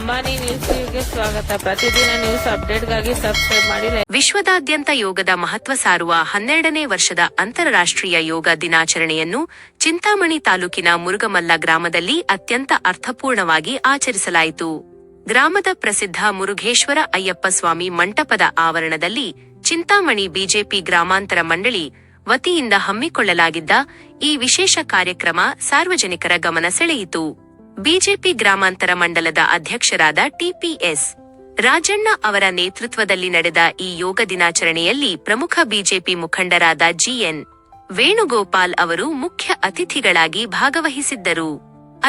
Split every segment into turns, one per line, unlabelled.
ಅಂಬಾನಿ ನ್ಯೂಸ್ಗೆ ಸ್ವಾಗತ. ಪ್ರತಿದಿನ ನ್ಯೂಸ್ ಅಪ್ಡೇಟ್ಗಾಗಿ ಸಬ್ಸ್ಕ್ರೈಬ್ ಮಾಡಿ.
ವಿಶ್ವದಾದ್ಯಂತ ಯೋಗದ ಮಹತ್ವ ಸಾರುವ 12ನೇ ವರ್ಷದ ಅಂತಾರಾಷ್ಟ್ರೀಯ ಯೋಗ ದಿನಾಚರಣೆಯನ್ನು ಚಿಂತಾಮಣಿ ತಾಲೂಕಿನ ಮುರುಗಮಲ್ಲ ಗ್ರಾಮದಲ್ಲಿ ಅತ್ಯಂತ ಅರ್ಥಪೂರ್ಣವಾಗಿ ಆಚರಿಸಲಾಯಿತು. ಗ್ರಾಮದ ಪ್ರಸಿದ್ಧ ಮುರುಘೇಶ್ವರ ಅಯ್ಯಪ್ಪ ಸ್ವಾಮಿ ಮಂಟಪದ ಆವರಣದಲ್ಲಿ ಚಿಂತಾಮಣಿ ಬಿಜೆಪಿ ಗ್ರಾಮಾಂತರ ಮಂಡಳಿ ವತಿಯಿಂದ ಹಮ್ಮಿಕೊಳ್ಳಲಾಗಿದ್ದ ಈ ವಿಶೇಷ ಕಾರ್ಯಕ್ರಮ ಸಾರ್ವಜನಿಕರ ಗಮನ ಸೆಳೆಯಿತು. ಬಿಜೆಪಿ ಗ್ರಾಮಾಂತರ ಮಂಡಲದ ಅಧ್ಯಕ್ಷರಾದ ಟಿಪಿಎಸ್ ರಾಜಣ್ಣ ಅವರ ನೇತೃತ್ವದಲ್ಲಿ ನಡೆದ ಈ ಯೋಗ ದಿನಾಚರಣೆಯಲ್ಲಿ ಪ್ರಮುಖ ಬಿಜೆಪಿ ಮುಖಂಡರಾದ ಜಿಎನ್ ವೇಣುಗೋಪಾಲ್ ಅವರು ಮುಖ್ಯ ಅತಿಥಿಗಳಾಗಿ ಭಾಗವಹಿಸಿದ್ದರು.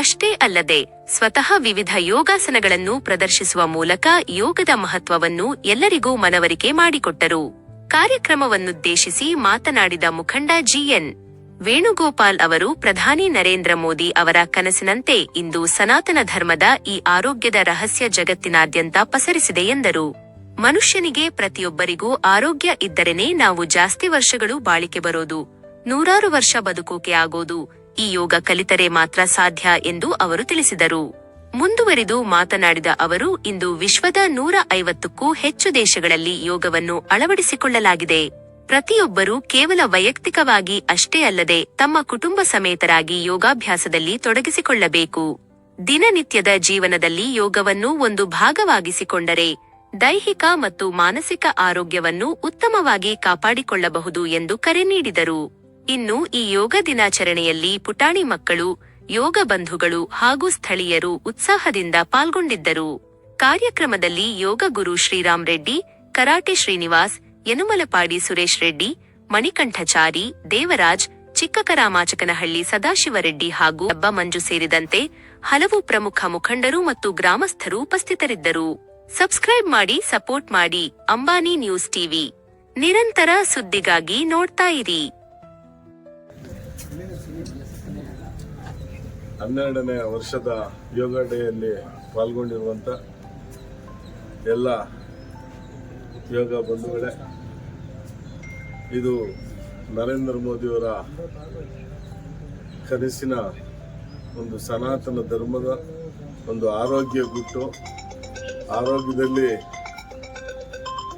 ಅಷ್ಟೇ ಅಲ್ಲದೆ ಸ್ವತಃ ವಿವಿಧ ಯೋಗಾಸನಗಳನ್ನು ಪ್ರದರ್ಶಿಸುವ ಮೂಲಕ ಯೋಗದ ಮಹತ್ವವನ್ನು ಎಲ್ಲರಿಗೂ ಮನವರಿಕೆ ಮಾಡಿಕೊಟ್ಟರು. ಕಾರ್ಯಕ್ರಮವನ್ನುದ್ದೇಶಿಸಿ ಮಾತನಾಡಿದ ಮುಖಂಡ ಜಿಎನ್ ವೇಣುಗೋಪಾಲ್ ಅವರು ಪ್ರಧಾನಿ ನರೇಂದ್ರ ಮೋದಿ ಅವರ ಕನಸಿನಂತೆ ಇಂದು ಸನಾತನ ಧರ್ಮದ ಈ ಆರೋಗ್ಯದ ರಹಸ್ಯ ಜಗತ್ತಿನಾದ್ಯಂತ ಪಸರಿಸಿದೆ ಎಂದರು. ಮನುಷ್ಯನಿಗೆ ಪ್ರತಿಯೊಬ್ಬರಿಗೂ ಆರೋಗ್ಯ ಇದ್ದರೇನೆ ನಾವು ಜಾಸ್ತಿ ವರ್ಷಗಳು ಬಾಳಿಕೆ ಬರೋದು, ನೂರಾರು ವರ್ಷ ಬದುಕೋಕೆ ಆಗೋದು. ಈ ಯೋಗ ಕಲಿತರೆ ಮಾತ್ರ ಸಾಧ್ಯ ಎಂದು ಅವರು ತಿಳಿಸಿದರು. ಮುಂದುವರಿದು ಮಾತನಾಡಿದ ಅವರು, ಇಂದು ವಿಶ್ವದ 150ಕ್ಕೂ ಹೆಚ್ಚು ದೇಶಗಳಲ್ಲಿ ಯೋಗವನ್ನು ಅಳವಡಿಸಿಕೊಳ್ಳಲಾಗಿದೆ. ಪ್ರತಿಯೊಬ್ಬರೂ ಕೇವಲ ವೈಯಕ್ತಿಕವಾಗಿ ಅಷ್ಟೇ ಅಲ್ಲದೆ ತಮ್ಮ ಕುಟುಂಬ ಸಮೇತರಾಗಿ ಯೋಗಾಭ್ಯಾಸದಲ್ಲಿ ತೊಡಗಿಸಿಕೊಳ್ಳಬೇಕು. ದಿನನಿತ್ಯದ ಜೀವನದಲ್ಲಿ ಯೋಗವನ್ನು ಒಂದು ಭಾಗವಾಗಿಸಿಕೊಂಡರೆ ದೈಹಿಕ ಮತ್ತು ಮಾನಸಿಕ ಆರೋಗ್ಯವನ್ನು ಉತ್ತಮವಾಗಿ ಕಾಪಾಡಿಕೊಳ್ಳಬಹುದು ಎಂದು ಕರೆ ನೀಡಿದರು. ಇನ್ನು ಈ ಯೋಗ ದಿನಾಚರಣೆಯಲ್ಲಿ ಪುಟಾಣಿ ಮಕ್ಕಳು, ಯೋಗ ಬಂಧುಗಳು ಹಾಗೂ ಸ್ಥಳೀಯರು ಉತ್ಸಾಹದಿಂದ ಪಾಲ್ಗೊಂಡಿದ್ದರು. ಕಾರ್ಯಕ್ರಮದಲ್ಲಿ ಯೋಗ ಗುರು ಶ್ರೀರಾಮ್ ರೆಡ್ಡಿ, ಕರಾಟೆ ಶ್ರೀನಿವಾಸ್, ಯನುಮಲಪಾಡಿ ಸುರೇಶ್ ರೆಡ್ಡಿ, ಮಣಿಕಂಠಚಾರಿ, ದೇವರಾಜ್, ಚಿಕ್ಕಕರಾಮಾಚಕನಹಳ್ಳಿ ಸದಾಶಿವರೆಡ್ಡಿ ಹಾಗೂ ಹಬ್ಬ ಮಂಜು ಸೇರಿದಂತೆ ಹಲವು ಪ್ರಮುಖ ಮುಖಂಡರು ಮತ್ತು ಗ್ರಾಮಸ್ಥರು ಉಪಸ್ಥಿತರಿದ್ದರು. ಸಬ್ಸ್ಕ್ರೈಬ್ ಮಾಡಿ, ಸಪೋರ್ಟ್ ಮಾಡಿ. ಅಂಬಾನಿ ನ್ಯೂಸ್ ಟಿವಿ, ನಿರಂತರ ಸುದ್ದಿಗಾಗಿ ನೋಡ್ತಾ ಇರಿ.
12ನೇ ವರ್ಷದ ಯೋಗ ಡೇಯಲ್ಲಿ ಪಾಲ್ಗೊಂಡಿರುವಂಥ ಎಲ್ಲ ಯೋಗ ಬಂಧುಗಳೇ, ಇದು ನರೇಂದ್ರ ಮೋದಿಯವರ ಕನಸಿನ ಒಂದು ಸನಾತನ ಧರ್ಮದ ಒಂದು ಆರೋಗ್ಯ ಗುಟ್ಟು. ಆರೋಗ್ಯದಲ್ಲಿ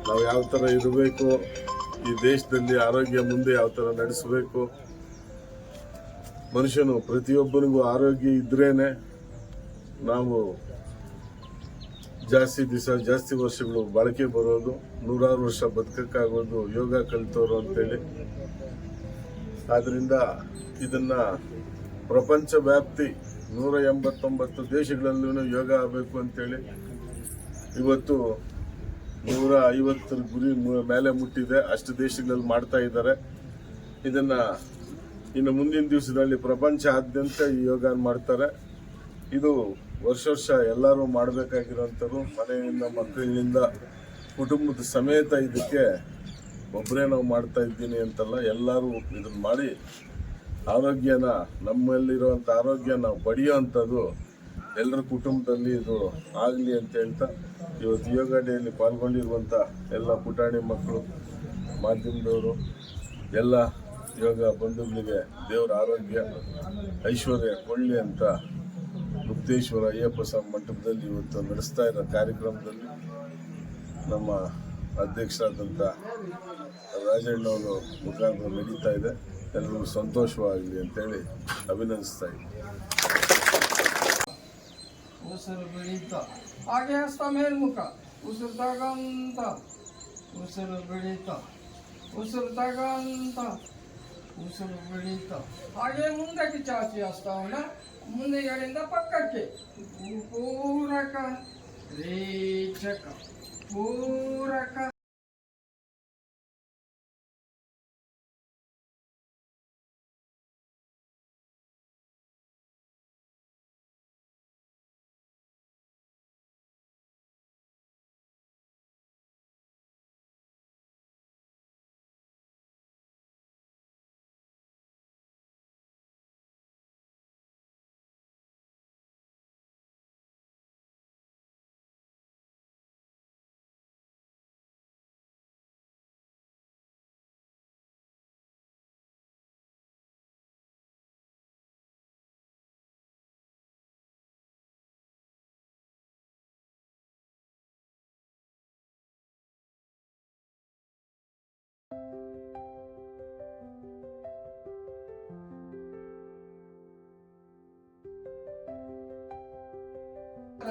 ನಾವು ಯಾವ ಥರ ಇರಬೇಕು, ಈ ದೇಶದಲ್ಲಿ ಆರೋಗ್ಯ ಮುಂದೆ ಯಾವ ಥರ ನಡೆಸಬೇಕು, ಮನುಷ್ಯನು ಪ್ರತಿಯೊಬ್ಬನಿಗೂ ಆರೋಗ್ಯ ಇದ್ರೇನೆ ನಾವು ಜಾಸ್ತಿ ವರ್ಷಗಳು ಬಾಳಿಕೆ ಬರೋದು, ನೂರಾರು ವರ್ಷ ಬದುಕಕ್ಕಾಗೋದು ಯೋಗ ಕಲಿತವರು ಅಂತೇಳಿ. ಆದ್ದರಿಂದ ಇದನ್ನ ಪ್ರಪಂಚ ವ್ಯಾಪ್ತಿ 189 ದೇಶಗಳಲ್ಲೂ ಯೋಗ ಆಗಬೇಕು ಅಂತೇಳಿ ಇವತ್ತು 150 ಗುರಿ ಮೇಲೆ ಮುಟ್ಟಿದೆ. ಅಷ್ಟು ದೇಶಗಳಲ್ಲಿ ಮಾಡ್ತಾ ಇದ್ದಾರೆ. ಇದನ್ನ ಇನ್ನು ಮುಂದಿನ ದಿವಸದಲ್ಲಿ ಪ್ರಪಂಚಾದ್ಯಂತ ಈ ಯೋಗ ಮಾಡ್ತಾರೆ. ಇದು ವರ್ಷ ಎಲ್ಲರೂ ಮಾಡಬೇಕಾಗಿರೋಂಥದ್ದು. ಮನೆಯಿಂದ, ಮಕ್ಕಳಿಂದ, ಕುಟುಂಬದ ಸಮೇತ ಇದಕ್ಕೆ ಒಬ್ಬರೇ ನಾವು ಮಾಡ್ತಾ ಇದ್ದೀನಿ ಅಂತಲ್ಲ, ಎಲ್ಲರೂ ಇದನ್ನು ಮಾಡಿ ಆರೋಗ್ಯನ, ನಮ್ಮಲ್ಲಿರುವಂಥ ಆರೋಗ್ಯ ನಾವು ಪಡೆಯುವಂಥದ್ದು ಎಲ್ಲರ ಕುಟುಂಬದಲ್ಲಿ ಇದು ಆಗಲಿ ಅಂತ ಹೇಳ್ತಾ, ಇವತ್ತು ಯೋಗ ಡೇಯಲ್ಲಿ ಪಾಲ್ಗೊಂಡಿರುವಂಥ ಎಲ್ಲ ಪುಟಾಣಿ ಮಕ್ಕಳು, ಮಾಧ್ಯಮದವರು, ಎಲ್ಲ ಯೋಗ ಬಂಧುಗಳಿಗೆ ದೇವರ ಆರೋಗ್ಯ ಐಶ್ವರ್ಯ ಕೊಳ್ಳಿ ಅಂತ ಮುಕ್ತೇಶ್ವರ ಅಯ್ಯಪ್ಪ ಸ್ವಾಮಿ ಮಂಟಪದಲ್ಲಿ ಇವತ್ತು ನಡೆಸ್ತಾ ಇರೋ ಕಾರ್ಯಕ್ರಮದಲ್ಲಿ ನಮ್ಮ ಅಧ್ಯಕ್ಷರಾದಂಥ ರಾಜಣ್ಣವರು ಮುಖಾಂತರ ನಡೀತಾ ಇದೆ. ಎಲ್ಲರಿಗೂ ಸಂತೋಷವಾಗಲಿ ಅಂತೇಳಿ ಅಭಿನಂದಿಸ್ತಾ ಇದ್ದೀನಿ.
ಉಸಿರು ಬೆಳೀತಾ ಹಾಗೆ ಹಸ್ತ ಮೇಲ್ಮುಖ, ಉಸಿರು ತಗಂತ, ಉಸಿರು ಬೆಳೀತಾ, ಉಸಿರು ತಗಂತ, ಉಸಿರು ಬೆಳೀತಾ ಹಾಗೆ ಮುಂದಕ್ಕೆ ಚಾಚಿ ಹಸ್ತವನ್ನ ಮುಂದೆಗಳಿಂದ ಪಕ್ಕಕ್ಕೆ ಪೂರಕ ರೇಚಕ ಪೂರಕ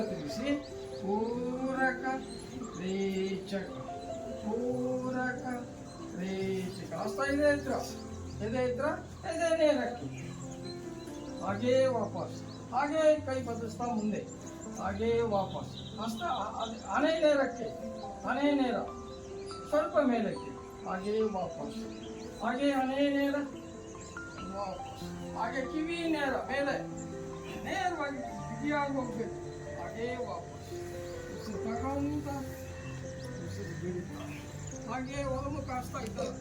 ತಿಳಿಸಿ ಪೂರಕ ರೇಚಕ ಪೂರಕ ರೇಚಕ ಹಸ್ತ ಇದೆ ಹತ್ರ ಎದೆ ನೇರಕ್ಕೆ ಹಾಗೇ ವಾಪಸ್ ಹಾಗೇ ಕೈ ಬದಲಿಸ್ತಾ ಮುಂದೆ ಹಾಗೇ ವಾಪಸ್ ಹಸ್ತ ಹಣೆ ನೇರಕ್ಕೆ ಹಣೆ ನೇರ ಸ್ವಲ್ಪ ಮೇಲಕ್ಕೆ ಹಾಗೇ ವಾಪಸ್ ಹಾಗೆ ಹಣೆ ನೇರ ವಾಪಸ್ ಹಾಗೆ ಕಿವಿ ನೇರ ಮೇಲೆ ನೇರವಾಗಿ ಬಿಗಿಯಾಗಿ ಹೋಗ್ಬೇಕು ಹಾಗೇ ವಾಪಸ್ ಉಸಿರು ತಗೊಂತ ಉಸಿರು ಬಿಡುತ್ತ ಹಾಗೆ ಒಳಮುಖ ಹಸ್ತಾ ಇದ್ದಲ್ಲ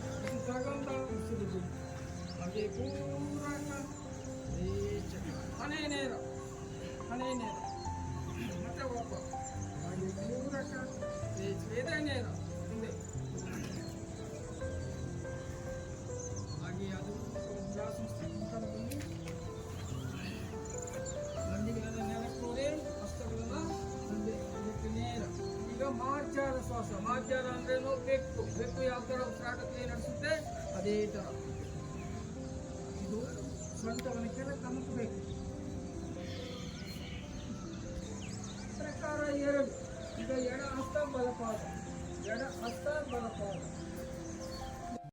ಉಸಿರು ತಗೊಂತ ಉಸಿರು ಬಿಡುತ್ತ ಹಾಗೆ ಪೂರಕ ರೇಚಕ ಹಣೆ ನೇರ ಮತ್ತೆ ವಾಪಸ್ ಹಾಗೆ ಪೂರಕ ರೇಚಕ ಎದೆ ನೇರ ಮುಂದೆ ಹಾಗೆ ಅದು ನಂದಿಗಳನ್ನು ನೆಲಕ್ಕೆ ಹಸ್ತಗಳನ್ನ ಮುಂದೆ ಇದಕ್ಕೆ ನೇರ ಈಗ ಮಾರ್ಜಾಲ ಶ್ವಾಸ ಮಾರ್ಜಾಲ ಅಂದ್ರೇನು ಬೆಕ್ಕು ಯಾವ ತರ ಉಸಿರಾಟ ಕ್ರಿಯೆ ನಡೆಸುತ್ತೆ ಅದೇ ತರ ಇದು ಸೊಂಟವನ್ನು ಕೆಳಗೆ ತಮಕಬೇಕು ಪ್ರಕಾರ ಎರಡು ಈಗ ಎಡ ಹಸ್ತ ಬಲಪಾದ